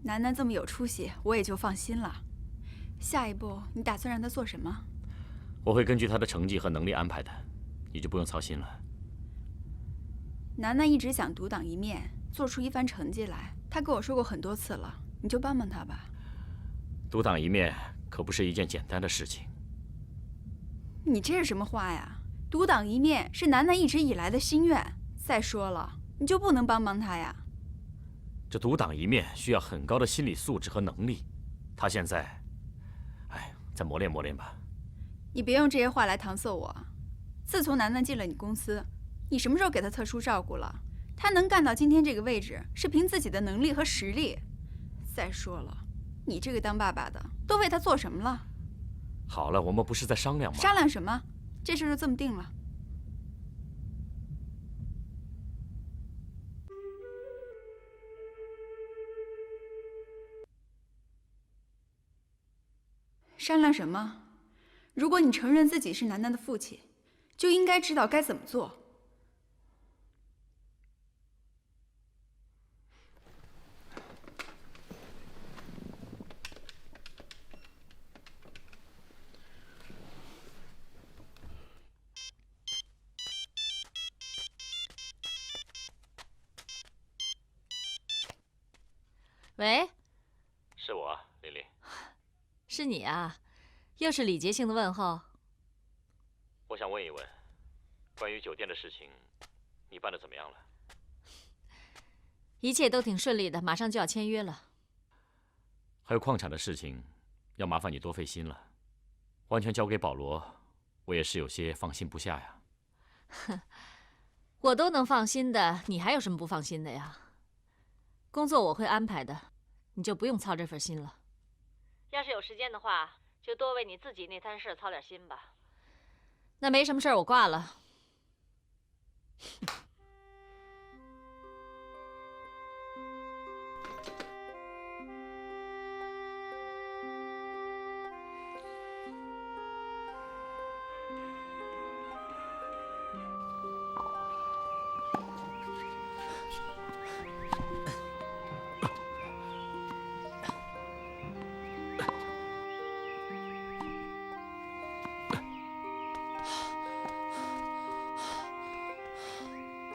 楠楠这么有出息，我也就放心了。下一步你打算让她做什么？我会根据她的成绩和能力安排的，你就不用操心了。楠楠一直想独当一面，做出一番成绩来。她跟我说过很多次了，你就帮帮她吧。独当一面可不是一件简单的事情。你这是什么话呀？独当一面是楠楠一直以来的心愿。再说了，你就不能帮帮她呀？这独当一面需要很高的心理素质和能力，她现在，再磨练磨练吧。你别用这些话来搪塞我。自从楠楠进了你公司，你什么时候给她特殊照顾了？她能干到今天这个位置，是凭自己的能力和实力。再说了，你这个当爸爸的都为她做什么了？好了，我们不是在商量吗？商量什么？这事就这么定了。商量什么？如果你承认自己是楠楠的父亲，就应该知道该怎么做。喂，是我，玲玲。是你啊，又是礼节性的问候。我想问一问，关于酒店的事情，你办得怎么样了？一切都挺顺利的，马上就要签约了。还有矿产的事情，要麻烦你多费心了。完全交给保罗，我也是有些放心不下呀。哼，我都能放心的，你还有什么不放心的呀？工作我会安排的，你就不用操这份心了。要是有时间的话，就多为你自己那摊事操点心吧。那没什么事儿，我挂了。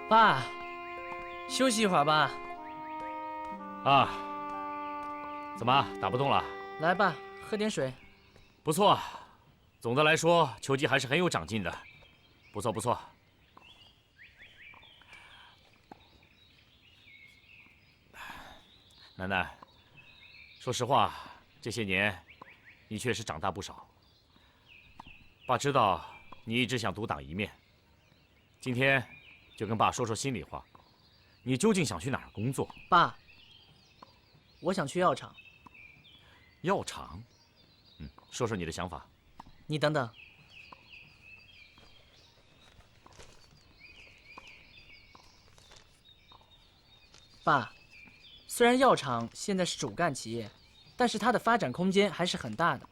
爸，休息一会儿吧。啊，怎么打不动了？来吧，喝点水。不错，总的来说，球季还是很有长进的，不错不错。楠楠，说实话，这些年你确实长大不少。爸知道你一直想独当一面，今天就跟爸说说心里话，你究竟想去哪儿工作？爸，我想去药厂。药厂？说说你的想法。你等等。爸，虽然药厂现在是主干企业，但是它的发展空间还是很大的。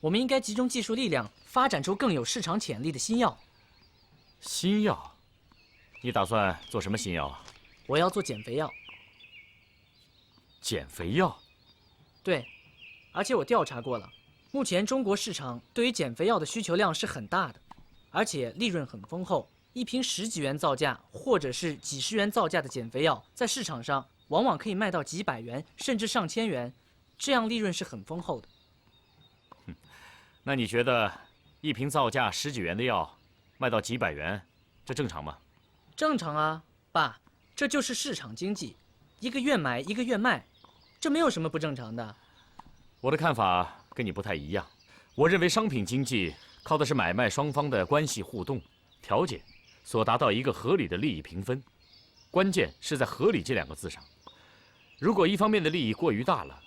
我们应该集中技术力量，发展出更有市场潜力的新药。新药？你打算做什么新药啊？我要做减肥药。减肥药？对，而且我调查过了，目前中国市场对于减肥药的需求量是很大的，而且利润很丰厚。一瓶10几元造价或者是几十元造价的减肥药，在市场上往往可以卖到几百元，甚至上千元，这样利润是很丰厚的。那你觉得一瓶造价10几元的药卖到几百元，这正常吗？正常啊，爸，这就是市场经济，一个月买一个月卖，这没有什么不正常的。我的看法跟你不太一样，我认为商品经济靠的是买卖双方的关系互动、调解，所达到一个合理的利益平分。关键是在“合理”这2个字上。如果一方面的利益过于大了，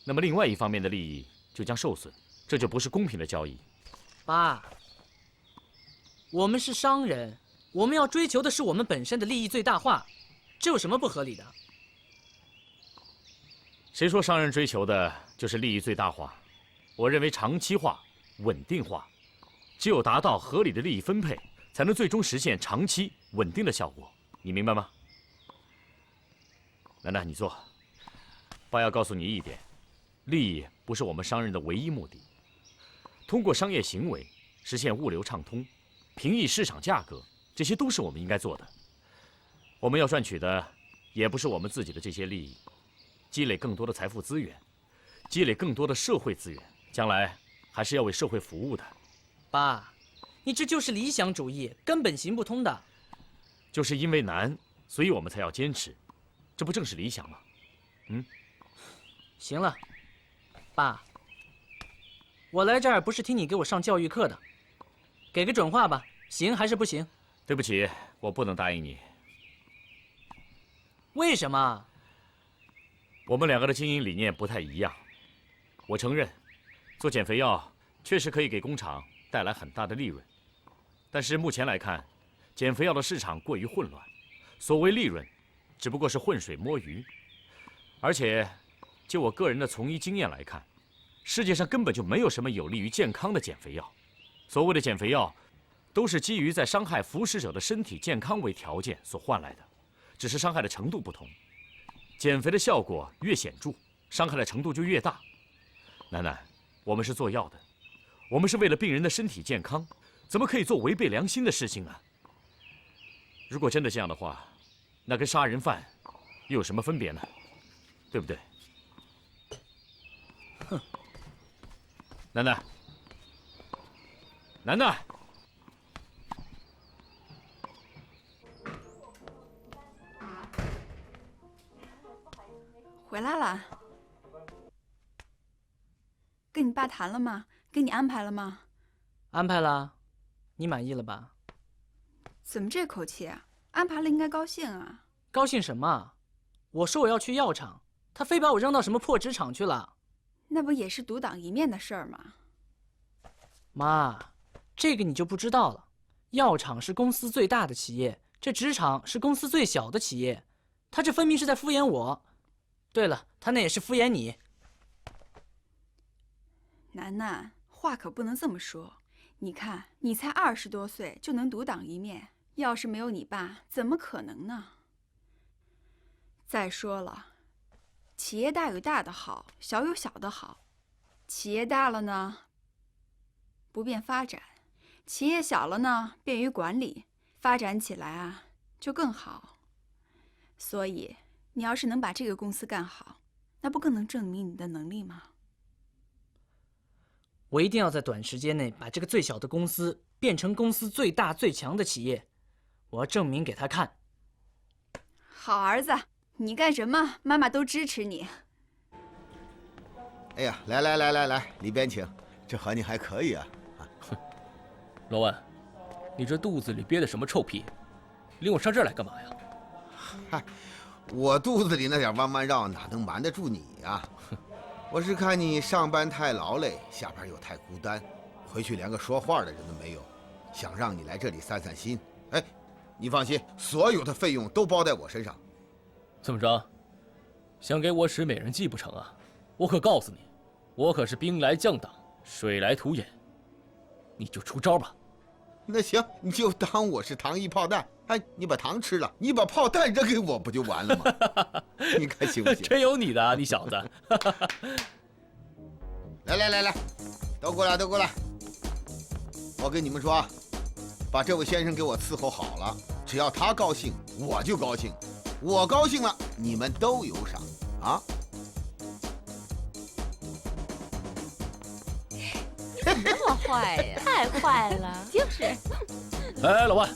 那么另外一方面的利益就将受损，这就不是公平的交易。爸，我们是商人，我们要追求的是我们本身的利益最大化，这有什么不合理的？谁说商人追求的就是利益最大化？我认为长期化、稳定化，只有达到合理的利益分配，才能最终实现长期稳定的效果。你明白吗？楠楠，你坐。爸要告诉你一点，利益不是我们商人的唯一目的。通过商业行为实现物流畅通，平抑市场价格，这些都是我们应该做的。我们要赚取的也不是我们自己的这些利益，积累更多的财富资源，积累更多的社会资源，将来还是要为社会服务的。爸，你这就是理想主义，根本行不通的。就是因为难，所以我们才要坚持，这不正是理想吗？行了，爸，我来这儿不是听你给我上教育课的，给个准话吧，行还是不行？对不起，我不能答应你。为什么？我们两个的经营理念不太一样。我承认，做减肥药确实可以给工厂带来很大的利润，但是目前来看，减肥药的市场过于混乱，所谓利润，只不过是浑水摸鱼。而且，就我个人的从医经验来看，世界上根本就没有什么有利于健康的减肥药。所谓的减肥药，都是基于在伤害服食者的身体健康为条件所换来的，只是伤害的程度不同。减肥的效果越显著，伤害的程度就越大。楠楠，我们是做药的，我们是为了病人的身体健康，怎么可以做违背良心的事情呢？如果真的这样的话，那跟杀人犯又有什么分别呢？对不对？哼，楠楠，楠楠，回来了。跟你爸谈了吗？给你安排了吗？安排了，你满意了吧？怎么这口气啊？安排了应该高兴啊。高兴什么？我说我要去药厂，他非把我扔到什么破纸厂去了。那不也是独当一面的事儿吗？妈，这个你就不知道了。药厂是公司最大的企业，这纸厂是公司最小的企业，他这分明是在敷衍我。对了，他那也是敷衍你。楠楠，话可不能这么说。你看，你才20多岁就能独当一面，要是没有你爸，怎么可能呢？再说了，企业大有大的好，小有小的好。企业大了呢，不便发展；企业小了呢，便于管理，发展起来啊就更好。所以，你要是能把这个公司干好，那不更能证明你的能力吗？我一定要在短时间内把这个最小的公司变成公司最大最强的企业，我要证明给他看。好儿子，你干什么，妈妈都支持你。哎呀，来，里边请，这和你还可以啊。老万，你这肚子里憋的什么臭屁？领我上这儿来干嘛呀？嗨，我肚子里那点弯弯绕哪能瞒得住你呀？我是看你上班太劳累，下班又太孤单，回去连个说话的人都没有，想让你来这里散散心。哎，你放心，所有的费用都包在我身上。怎么着？想给我使美人计不成啊？我可告诉你，我可是兵来将挡，水来土掩，你就出招吧。那行，你就当我是糖衣炮弹。哎，你把糖吃了，你把炮弹扔给我，不就完了吗？你看行不行？真有你的啊，你小子！来，都过来！我跟你们说啊，把这位先生给我伺候好了，只要他高兴，我就高兴，我高兴了，你们都有赏啊！那么坏呀？太坏了！就是。哎，老万。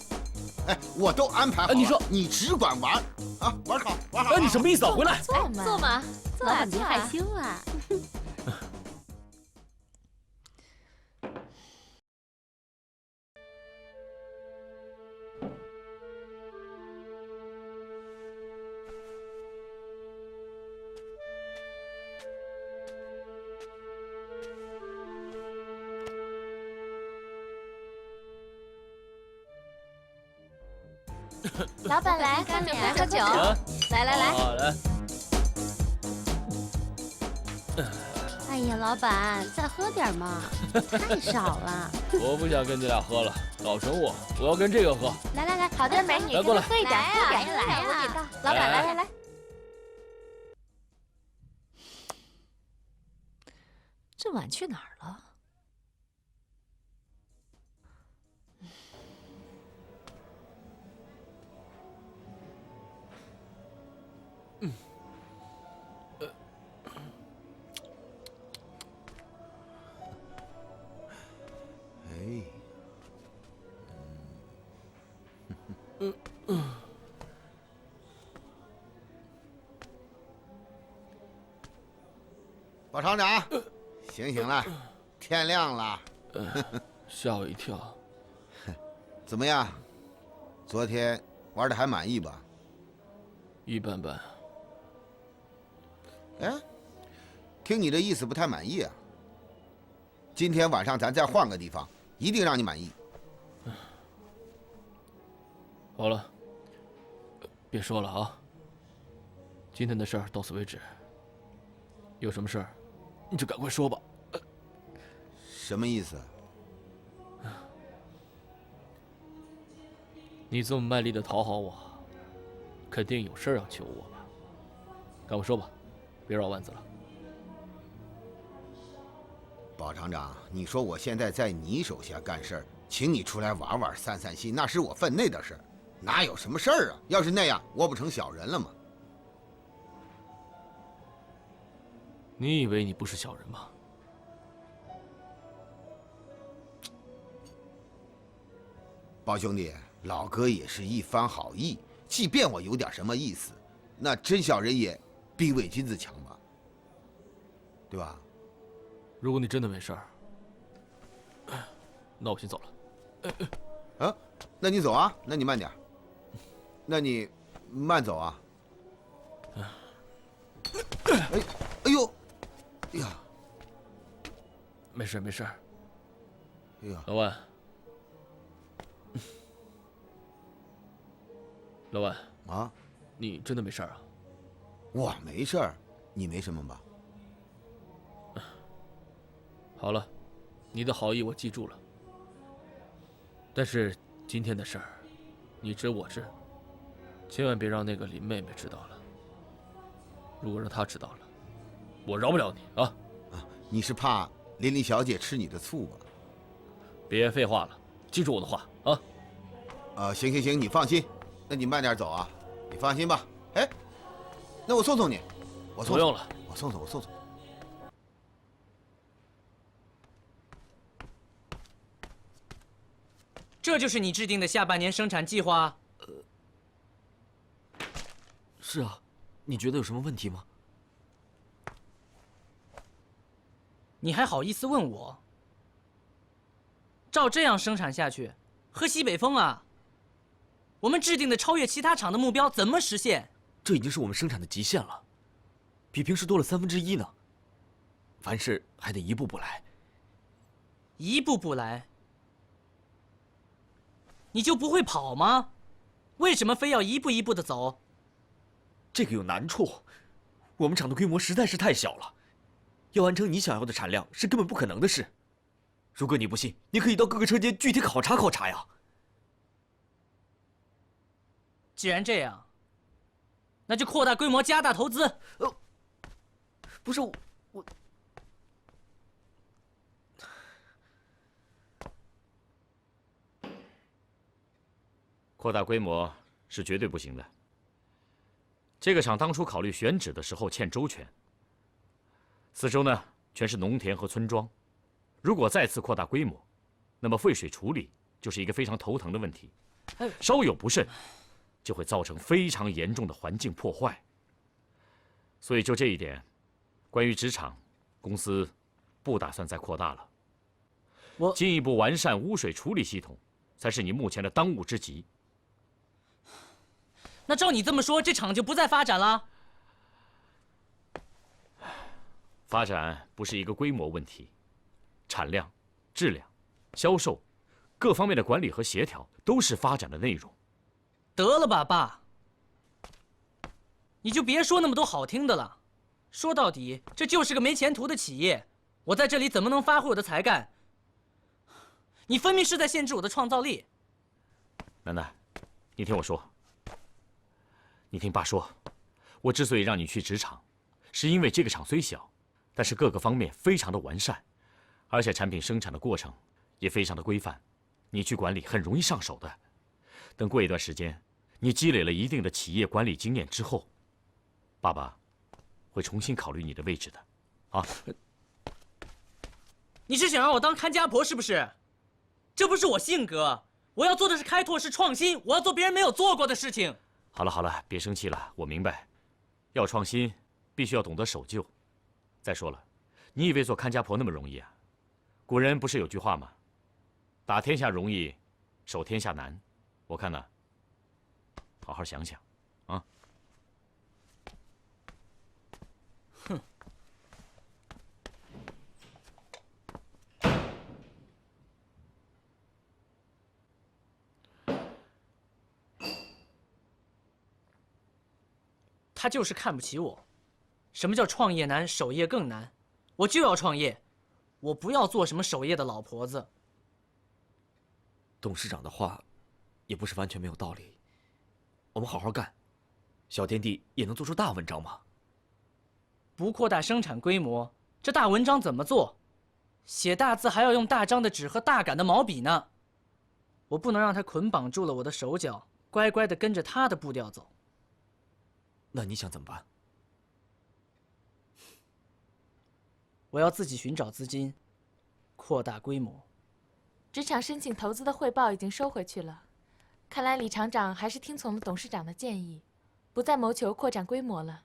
哎，我都安排好了，你说你只管玩啊，玩好。哎，你什么意思啊？回来！坐嘛，坐嘛，老板别害羞啊。老板来，干点，喝酒，来。好来。哎呀，老板，再喝点嘛，太少了。我不想跟你俩喝了，老陈我要跟这个喝。来，好的美女，来过来，喝一点，喝点，我给倒。老板，来。这碗去哪儿了？哎，宝厂长，醒醒了，天亮了。吓我一跳。怎么样？昨天玩的还满意吧？一般般。哎，听你的意思不太满意啊。今天晚上咱再换个地方，一定让你满意。好了，别说了啊。今天的事儿到此为止。有什么事儿，你就赶快说吧。什么意思？你这么卖力的讨好我，肯定有事儿要求我吧？赶快说吧，别绕弯子了。宝厂长，你说我现在在你手下干事儿，请你出来玩玩、散散心，那是我分内的事儿，哪有什么事儿啊？要是那样，我不成小人了吗？你以为你不是小人吗？宝兄弟，老哥也是一番好意，即便我有点什么意思，那真小人也比伪君子强吧？对吧？如果你真的没事儿，那我先走了。啊，那你走啊，那你慢点。那你慢走啊。哎呦，哎呀，没事没事。哎呀，老万，老万啊，你真的没事儿啊？我没事儿，你没什么吧？好了，你的好意我记住了。但是今天的事儿，你知我知，千万别让那个林妹妹知道了。如果让她知道了，我饶不了你啊！啊，你是怕琳琳小姐吃你的醋吧？别废话了，记住我的话啊！行行行，你放心，那你慢点走啊，你放心吧。哎，那我送送你，我送。不用了，我送送，我送送。这就是你制定的下半年生产计划？是啊，你觉得有什么问题吗？你还好意思问我？照这样生产下去，喝西北风啊！我们制定的超越其他厂的目标怎么实现？这已经是我们生产的极限了，比平时多了1/3呢。凡事还得一步步来。一步步来？你就不会跑吗？为什么非要一步一步的走？这个有难处，我们厂的规模实在是太小了，要完成你想要的产量是根本不可能的事。如果你不信，你可以到各个车间具体考察考察呀。既然这样，那就扩大规模，加大投资。不是我。扩大规模是绝对不行的。这个厂当初考虑选址的时候欠周全，四周呢全是农田和村庄，如果再次扩大规模，那么废水处理就是一个非常头疼的问题，稍有不慎，就会造成非常严重的环境破坏。所以就这一点，关于职场，公司不打算再扩大了。进一步完善污水处理系统，才是你目前的当务之急。那照你这么说，这厂就不再发展了？发展不是一个规模问题，产量、质量、销售，各方面的管理和协调都是发展的内容。得了吧，爸，你就别说那么多好听的了。说到底，这就是个没前途的企业，我在这里怎么能发挥我的才干？你分明是在限制我的创造力。楠楠，你听我说。你听爸说，我之所以让你去职场，是因为这个厂虽小，但是各个方面非常的完善，而且产品生产的过程也非常的规范，你去管理很容易上手的。等过一段时间，你积累了一定的企业管理经验之后，爸爸会重新考虑你的位置的，啊。你是想让我当看家婆是不是？这不是我性格，我要做的是开拓，是创新，我要做别人没有做过的事情。好了好了，别生气了，我明白，要创新，必须要懂得守旧。再说了，你以为做看家婆那么容易啊？古人不是有句话吗？打天下容易，守天下难。我看呢，好好想想，啊。哼。他就是看不起我。什么叫创业难，守业更难？我就要创业，我不要做什么守业的老婆子。董事长的话，也不是完全没有道理。我们好好干，小天地也能做出大文章嘛。不扩大生产规模，这大文章怎么做？写大字还要用大张的纸和大杆的毛笔呢。我不能让他捆绑住了我的手脚，乖乖地跟着他的步调走。那你想怎么办？我要自己寻找资金，扩大规模。职场申请投资的汇报已经收回去了，看来李厂长还是听从了董事长的建议，不再谋求扩展规模了。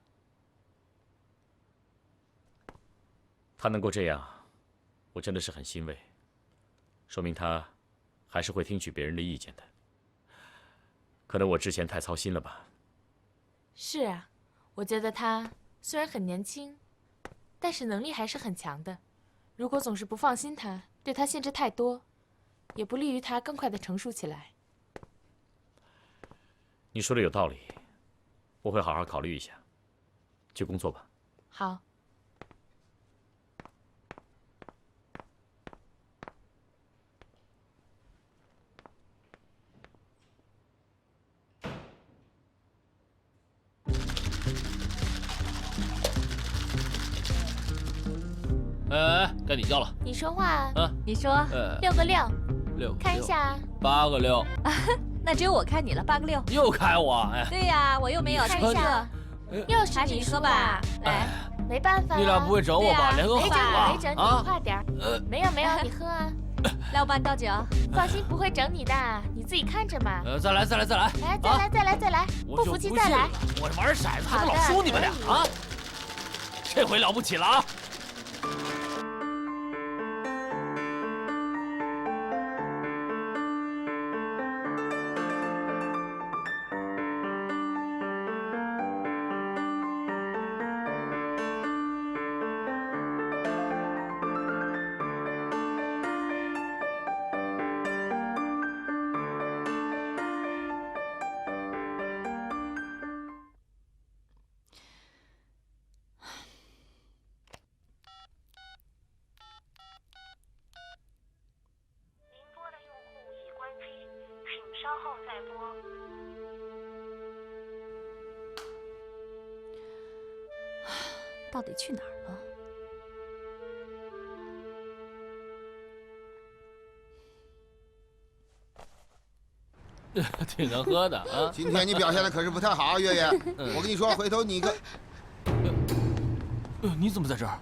他能够这样，我真的是很欣慰，说明他还是会听取别人的意见的。可能我之前太操心了吧。是啊，我觉得他虽然很年轻，但是能力还是很强的。如果总是不放心他，对他限制太多，也不利于他更快的成熟起来。你说的有道理，我会好好考虑一下。去工作吧。好。哎，该你叫了。你说话。你说。 6个6。6。看一下。8个6。那只有我开你了，8个6。又开我？哎。对呀，我又没有。看一下。又是你说吧。来，没办法。你俩不会整我吧？联合没整你，没整你，你快点。没有没有，你喝啊。来，我帮你倒酒。放心，不会整你的，你自己看着嘛。再来。来，再来。不服气再来。我玩骰子还能老输你们俩啊？这回了不起了啊！ 稍后再拨。到底去哪儿了？挺能喝的啊！今天你表现的可是不太好啊，月月。我跟你说，回头你个……你怎么在这儿？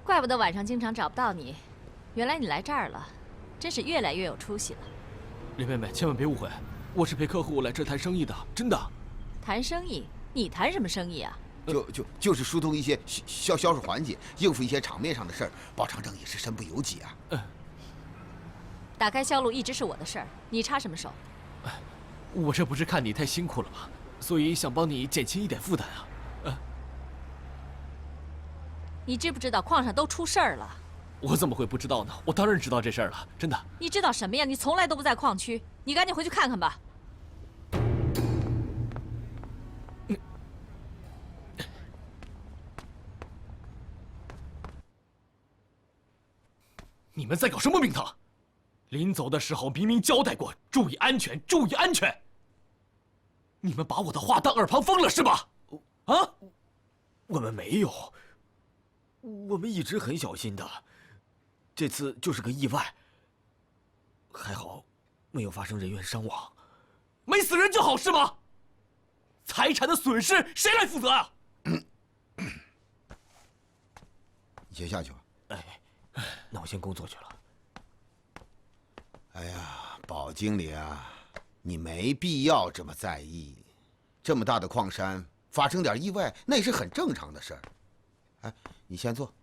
怪不得晚上经常找不到你，原来你来这儿了，真是越来越有出息了。林妹妹，千万别误会，我是陪客户来这儿谈生意的，真的。谈生意？你谈什么生意啊？就是疏通一些销售环节，应付一些场面上的事儿。包厂长也是身不由己啊。打开销路一直是我的事儿，你插什么手？我这不是看你太辛苦了吗？所以想帮你减轻一点负担啊。你知不知道矿上都出事儿了？我怎么会不知道呢？我当然知道这事儿了，真的。你知道什么呀？你从来都不在矿区，你赶紧回去看看吧。你们在搞什么名堂？临走的时候明明交代过，注意安全，注意安全。你们把我的话当耳旁风了是吧？啊？我们没有。我们一直很小心的，这次就是个意外，还好没有发生人员伤亡。没死人就好是吗？财产的损失谁来负责啊？你先下去吧。哎，那我先工作去了。哎呀，宝经理啊，你没必要这么在意。这么大的矿山发生点意外，那也是很正常的事儿。哎，你先坐。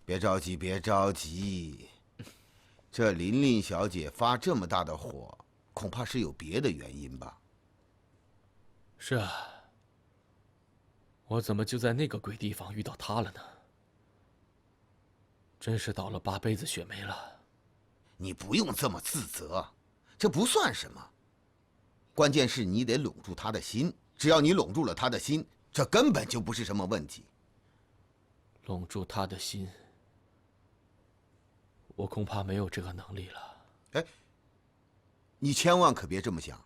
别着急，别着急。这琳琳小姐发这么大的火，恐怕是有别的原因吧？是啊，我怎么就在那个鬼地方遇到她了呢？真是倒了8杯子血霉了。你不用这么自责，这不算什么。关键是你得拢住她的心，只要你拢住了她的心，这根本就不是什么问题。拢住她的心，我恐怕没有这个能力了。哎，你千万可别这么想。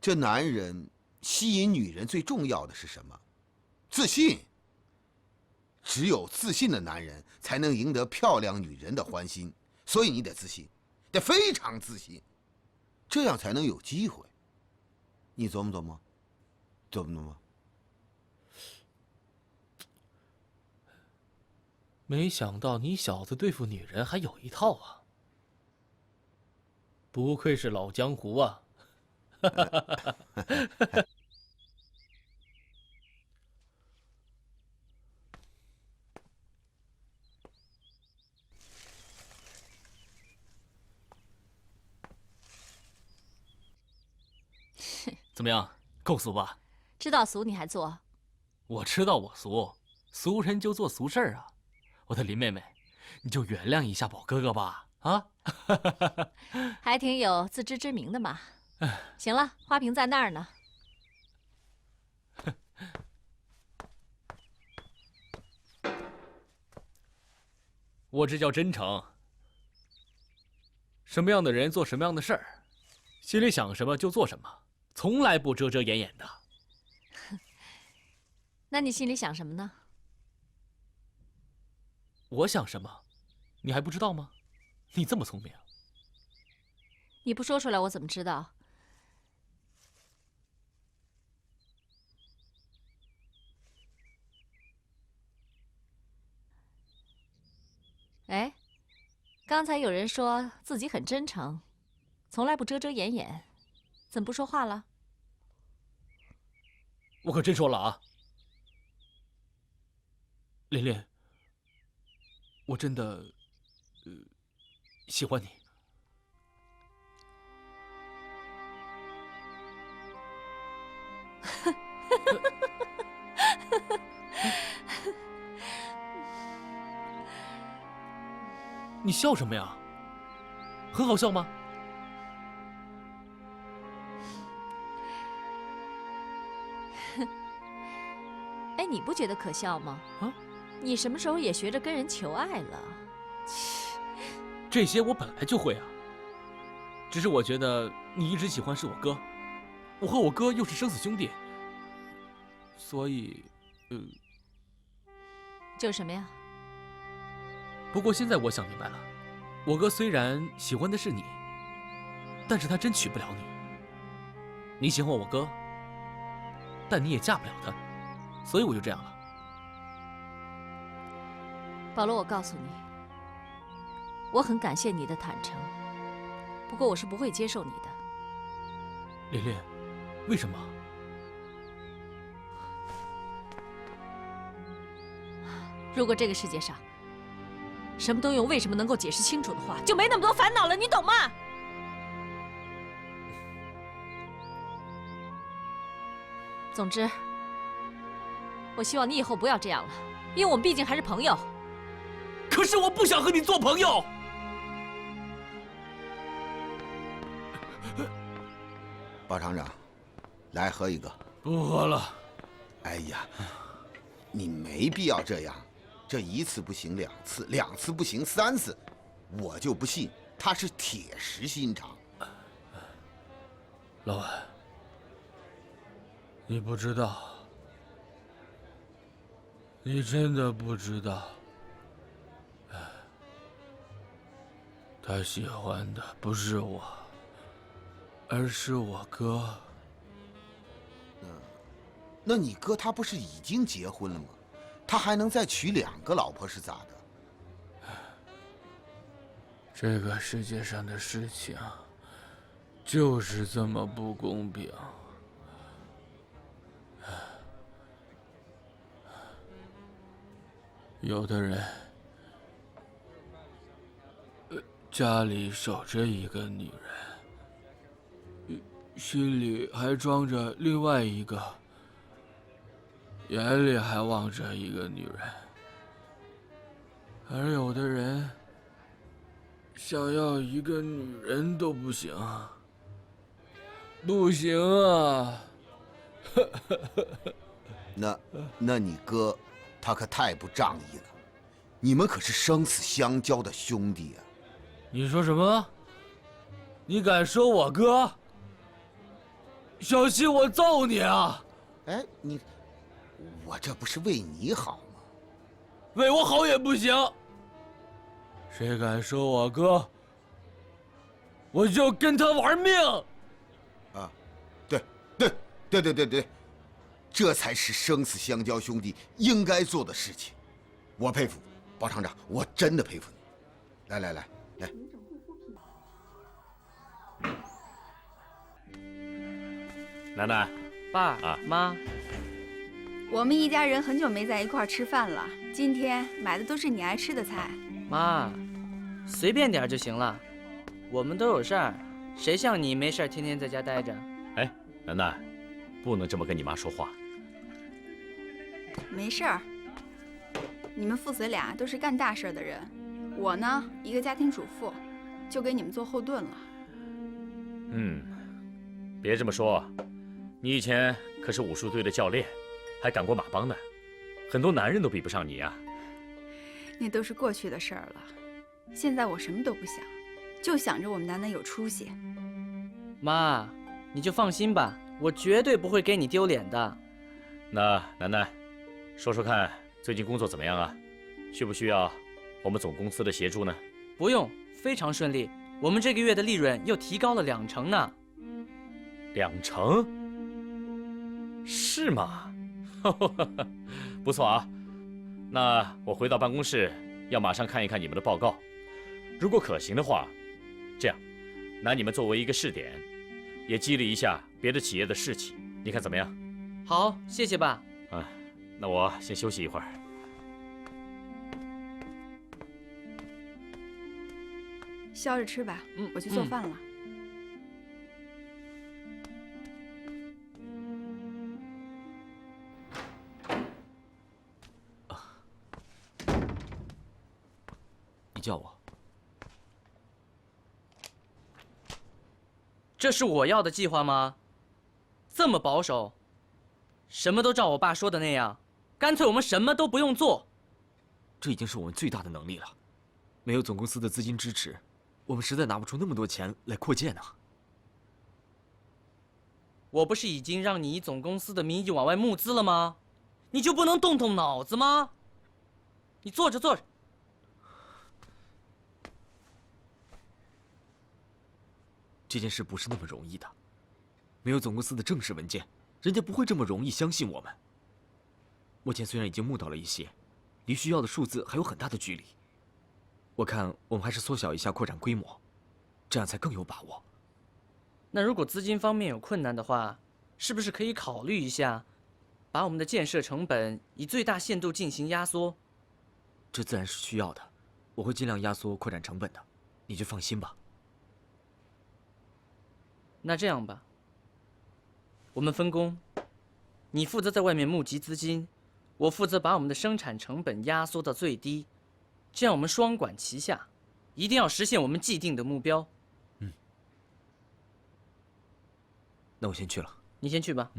这男人吸引女人最重要的是什么？自信。只有自信的男人才能赢得漂亮女人的欢心，所以你得自信，得非常自信，这样才能有机会。你琢磨琢磨，琢磨琢磨。没想到你小子对付女人还有一套啊！不愧是老江湖啊！怎么样，够俗吧？知道俗你还做？我知道我俗，俗人就做俗事儿啊！我的林妹妹，你就原谅一下宝哥哥吧，啊！还挺有自知之明的嘛。行了，花瓶在那儿呢。我这叫真诚。什么样的人做什么样的事儿，心里想什么就做什么，从来不遮遮掩掩的。那你心里想什么呢？我想什么，你还不知道吗？你这么聪明。你不说出来，我怎么知道？哎，刚才有人说自己很真诚，从来不遮遮掩掩，怎么不说话了？我可真说了啊，琳琳，我真的，喜欢你。你笑什么呀？很好笑吗？哎，你不觉得可笑吗？啊？你什么时候也学着跟人求爱了？这些我本来就会啊。只是我觉得你一直喜欢是我哥，我和我哥又是生死兄弟，所以，就是什么呀？不过现在我想明白了，我哥虽然喜欢的是你，但是他真娶不了你。你喜欢我哥，但你也嫁不了他，所以我就这样了。保罗，我告诉你，我很感谢你的坦诚，不过我是不会接受你的。琳琳，为什么？如果这个世界上什么都用为什么能够解释清楚的话，就没那么多烦恼了，你懂吗？总之，我希望你以后不要这样了，因为我们毕竟还是朋友。可是我不想和你做朋友。包厂长，来喝一个。不喝了。哎呀，你没必要这样，这一次不行2次，2次不行3次，我就不信他是铁石心肠。老板，你不知道，你真的不知道，他喜欢的不是我，而是我哥。那你哥他不是已经结婚了吗？他还能再娶2个老婆是咋的？这个世界上的事情就是这么不公平。有的人家里守着一个女人，心里还装着另外一个，眼里还望着一个女人，而有的人想要一个女人都不行，不行啊！那你哥，他可太不仗义了，你们可是生死相交的兄弟啊！你说什么？你敢说我哥？小心我揍你啊！哎，我这不是为你好吗？为我好也不行。谁敢说我哥，我就跟他玩命！啊，对，这才是生死相交兄弟应该做的事情。我佩服包厂长，我真的佩服你。来。楠楠，爸妈，我们一家人很久没在一块儿吃饭了，今天买的都是你爱吃的菜。妈，随便点就行了，我们都有事儿，谁像你没事儿天天在家待着？哎，楠楠，不能这么跟你妈说话。没事儿，你们父子俩都是干大事的人，我呢一个家庭主妇，就给你们做后盾了。别这么说，你以前可是武术队的教练，还赶过马帮呢，很多男人都比不上你呀。那都是过去的事儿了，现在我什么都不想，就想着我们楠楠有出息。妈，你就放心吧，我绝对不会给你丢脸的。那楠楠，说说看，最近工作怎么样啊？需不需要我们总公司的协助呢？不用，非常顺利，我们这个月的利润又提高了2成呢。2成？是吗？不错啊。那我回到办公室要马上看一看你们的报告，如果可行的话，这样拿你们作为一个试点，也激励一下别的企业的士气，你看怎么样？好，谢谢爸。那我先休息一会儿。消着吃吧，我去做饭了。你叫我？这是我要的计划吗？这么保守，什么都照我爸说的那样，干脆我们什么都不用做。这已经是我们最大的能力了，没有总公司的资金支持，我们实在拿不出那么多钱来扩建啊。我不是已经让你以总公司的名义往外募资了吗？你就不能动动脑子吗？你坐着。这件事不是那么容易的，没有总公司的正式文件，人家不会这么容易相信我们。目前虽然已经募到了一些，离需要的数字还有很大的距离。我看我们还是缩小一下扩展规模，这样才更有把握。那如果资金方面有困难的话，是不是可以考虑一下，把我们的建设成本以最大限度进行压缩？这自然是需要的，我会尽量压缩扩展成本的，你就放心吧。那这样吧，我们分工，你负责在外面募集资金，我负责把我们的生产成本压缩到最低，这样我们双管齐下，一定要实现我们既定的目标。那我先去了。你先去吧。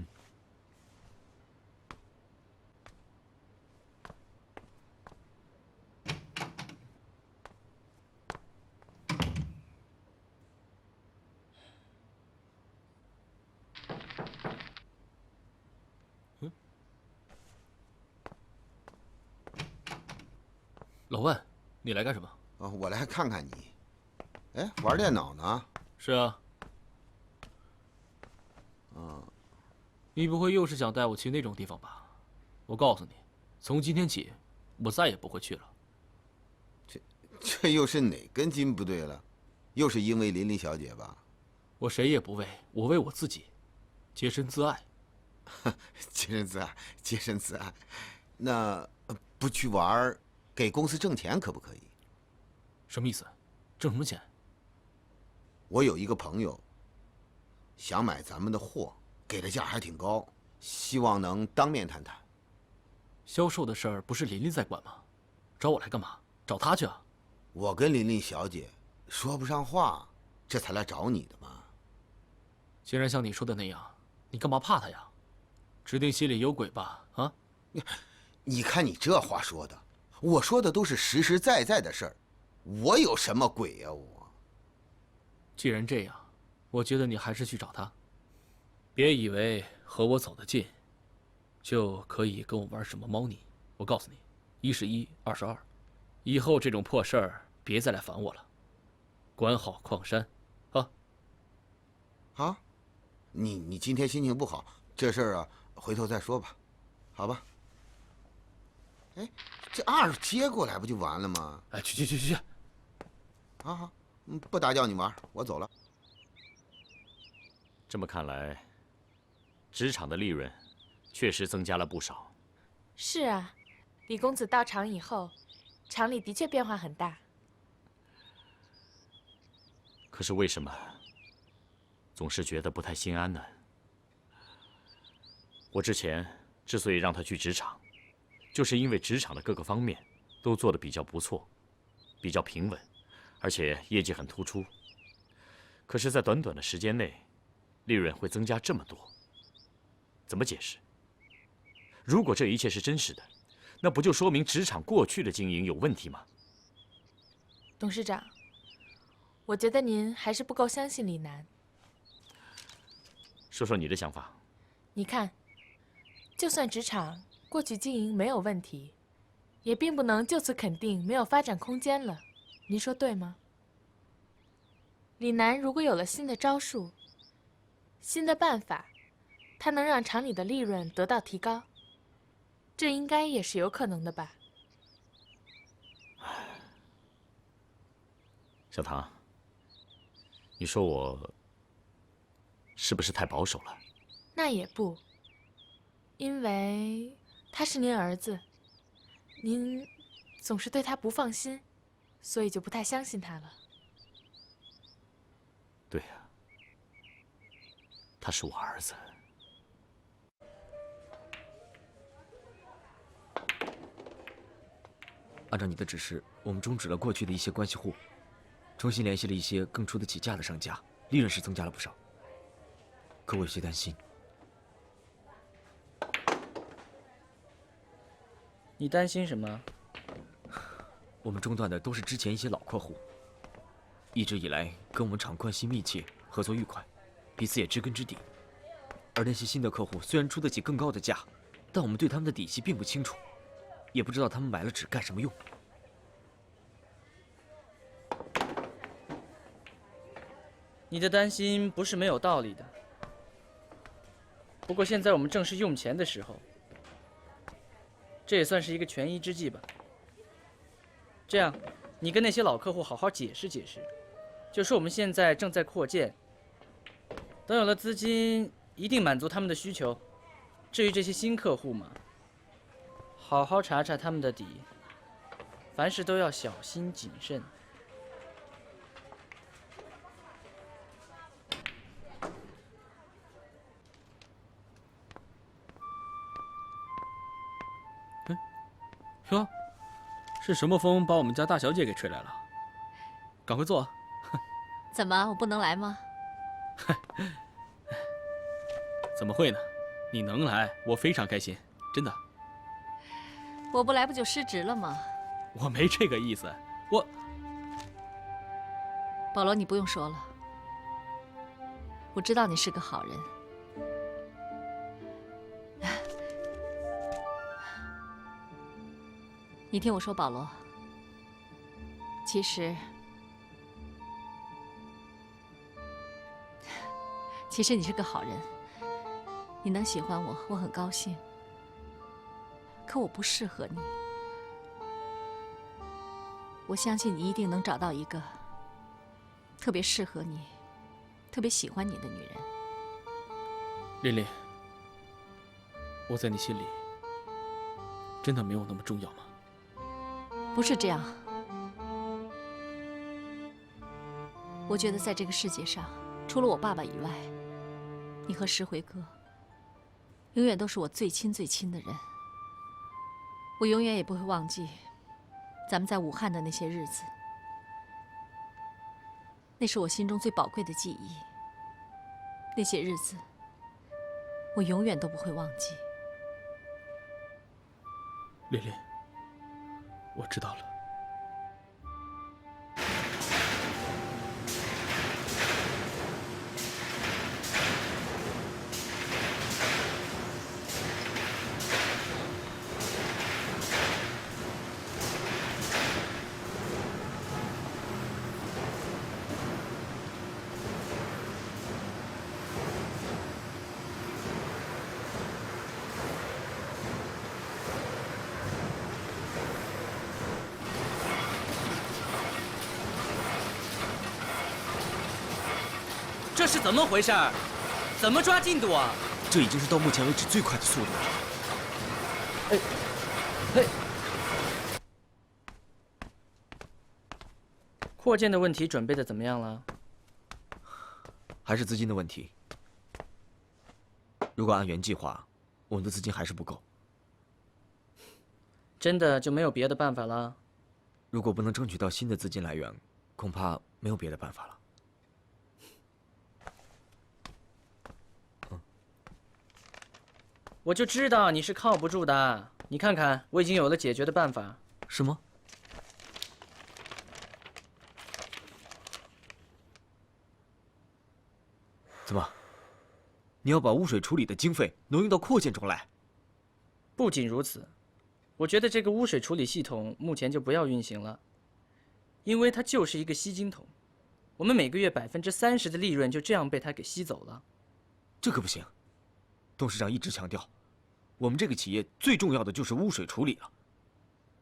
老万，你来干什么？我来看看你。哎，玩电脑呢？是啊。你不会又是想带我去那种地方吧？我告诉你，从今天起，我再也不会去了。这又是哪根筋不对了？又是因为琳琳小姐吧？我谁也不为，我为我自己，洁身自爱。洁身自爱，洁身自爱。那不去玩，给公司挣钱可不可以？什么意思？挣什么钱？我有一个朋友，想买咱们的货，给的价还挺高，希望能当面谈谈。销售的事儿不是琳琳在管吗？找我来干嘛？找她去啊！我跟琳琳小姐说不上话，这才来找你的嘛。既然像你说的那样，你干嘛怕她呀？指定心里有鬼吧？啊！你看你这话说的，我说的都是实实在在的事儿，我有什么鬼呀我？既然这样，我觉得你还是去找她。别以为和我走得近，就可以跟我玩什么猫腻。我告诉你，1是1，2是2。以后这种破事儿别再来烦我了。管好矿山，啊！啊，你今天心情不好，这事儿啊，回头再说吧，好吧？哎，这2接过来不就完了吗？哎，去！好，不打搅你玩，我走了。这么看来，职场的利润确实增加了不少。是啊，李公子到场以后，厂里的确变化很大。可是为什么总是觉得不太心安呢？我之前之所以让他去职场，就是因为职场的各个方面都做得比较不错，比较平稳，而且业绩很突出。可是，在短短的时间内，利润会增加这么多，怎么解释？如果这一切是真实的，那不就说明职场过去的经营有问题吗？董事长，我觉得您还是不够相信李楠。说说你的想法。你看，就算职场过去经营没有问题，也并不能就此肯定没有发展空间了。您说对吗？李楠如果有了新的招数、新的办法，他能让厂里的利润得到提高，这应该也是有可能的吧？小唐，你说我是不是太保守了？那也不，因为他是您儿子，您总是对他不放心，所以就不太相信他了。对呀，他是我儿子。按照你的指示，我们终止了过去的一些关系户，重新联系了一些更出得起价的商家，利润是增加了不少。可我有些担心。你担心什么？我们中断的都是之前一些老客户，一直以来跟我们厂关系密切，合作愉快，彼此也知根知底。而那些新的客户虽然出得起更高的价，但我们对他们的底细并不清楚，也不知道他们买了纸干什么用。你的担心不是没有道理的。不过现在我们正是用钱的时候，这也算是一个权宜之计吧。这样，你跟那些老客户好好解释解释，就说我们现在正在扩建，等有了资金，一定满足他们的需求。至于这些新客户嘛，好好查查他们的底，凡事都要小心谨慎。哟，是什么风把我们家大小姐给吹来了？赶快坐。怎么，我不能来吗？怎么会呢？你能来，我非常开心，真的。我不来不就失职了吗？我没这个意思，我……保罗，你不用说了，我知道你是个好人。你听我说，保罗，其实你是个好人，你能喜欢我，我很高兴。可我不适合你，我相信你一定能找到一个特别适合你、特别喜欢你的女人。琳琳，我在你心里真的没有那么重要吗？不是这样，我觉得在这个世界上，除了我爸爸以外，你和石回哥永远都是我最亲最亲的人。我永远也不会忘记咱们在武汉的那些日子，那是我心中最宝贵的记忆。那些日子，我永远都不会忘记。琳琳，我知道了。这是怎么回事？怎么抓进度啊？这已经是到目前为止最快的速度了。扩建的问题准备的怎么样了？还是资金的问题。如果按原计划，我们的资金还是不够。真的就没有别的办法了？如果不能争取到新的资金来源，恐怕没有别的办法了。我就知道你是靠不住的。你看看，我已经有了解决的办法。是吗？怎么？你要把污水处理的经费挪用到扩建中来？不仅如此，我觉得这个污水处理系统目前就不要运行了，因为它就是一个吸金桶，我们每个月30%的利润就这样被它给吸走了。这可不行。董事长一直强调，我们这个企业最重要的就是污水处理了。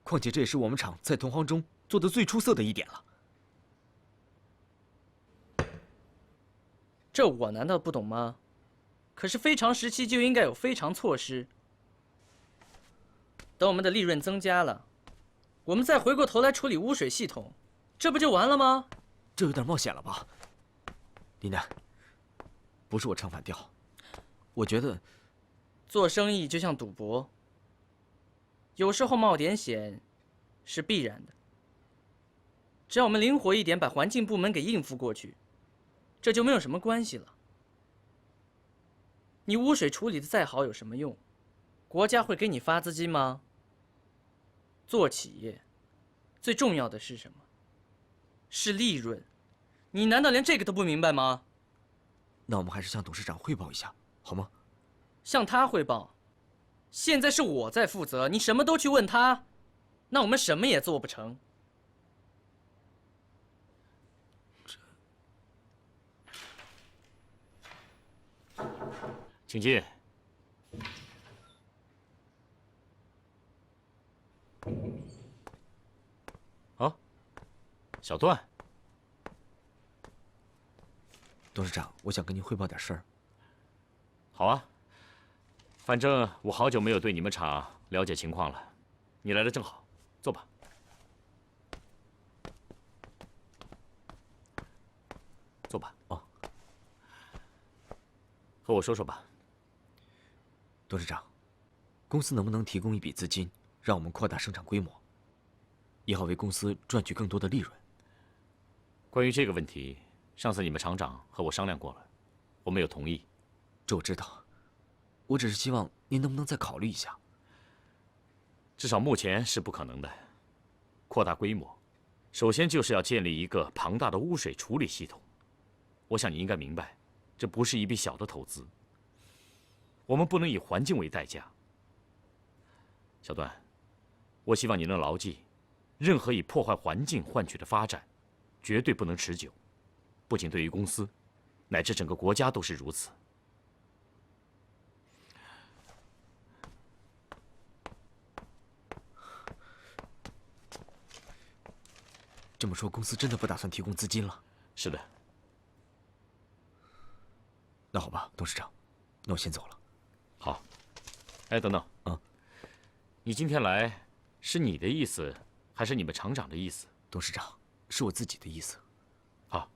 况且这也是我们厂在同行中做的最出色的一点了。这我难道不懂吗？可是非常时期就应该有非常措施。等我们的利润增加了，我们再回过头来处理污水系统，这不就完了吗？这有点冒险了吧，李楠？不是我唱反调，我觉得做生意就像赌博，有时候冒点险是必然的。只要我们灵活一点，把环境部门给应付过去，这就没有什么关系了。你污水处理的再好有什么用？国家会给你发资金吗？做企业最重要的是什么？是利润。你难道连这个都不明白吗？那我们还是向董事长汇报一下，好吗？向他汇报？现在是我在负责，你什么都去问他，那我们什么也做不成。请进。啊，小段。董事长，我想跟您汇报点事儿。好啊，反正我好久没有对你们厂了解情况了，你来的正好，坐吧。坐吧。哦。和我说说吧。董事长，公司能不能提供一笔资金，让我们扩大生产规模，以好为公司赚取更多的利润？关于这个问题，上次你们厂长和我商量过了，我没有同意。这我知道，我只是希望您能不能再考虑一下。至少目前是不可能的。扩大规模，首先就是要建立一个庞大的污水处理系统。我想你应该明白，这不是一笔小的投资。我们不能以环境为代价。小段，我希望你能牢记，任何以破坏环境换取的发展，绝对不能持久。不仅对于公司，乃至整个国家都是如此。这么说，公司真的不打算提供资金了？是的。那好吧，董事长，那我先走了。好。哎，等等，你今天来是你的意思，还是你们厂长的意思？董事长，是我自己的意思。好，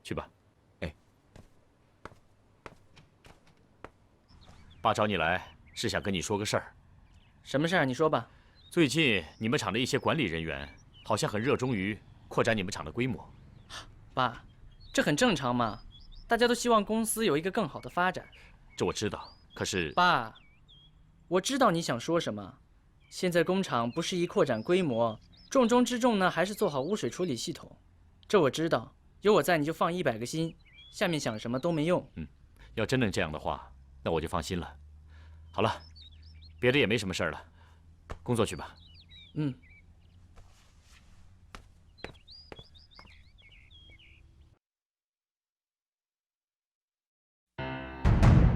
去吧。哎，爸找你来是想跟你说个事儿。什么事儿？你说吧。最近你们厂的一些管理人员好像很热衷于扩展你们厂的规模。爸，这很正常嘛，大家都希望公司有一个更好的发展。这我知道，可是爸，我知道你想说什么。现在工厂不适宜扩展规模，重中之重呢还是做好污水处理系统。这我知道，有我在你就放100个心，下面想什么都没用。要真能这样的话，那我就放心了。好了，别的也没什么事儿了，工作去吧。嗯。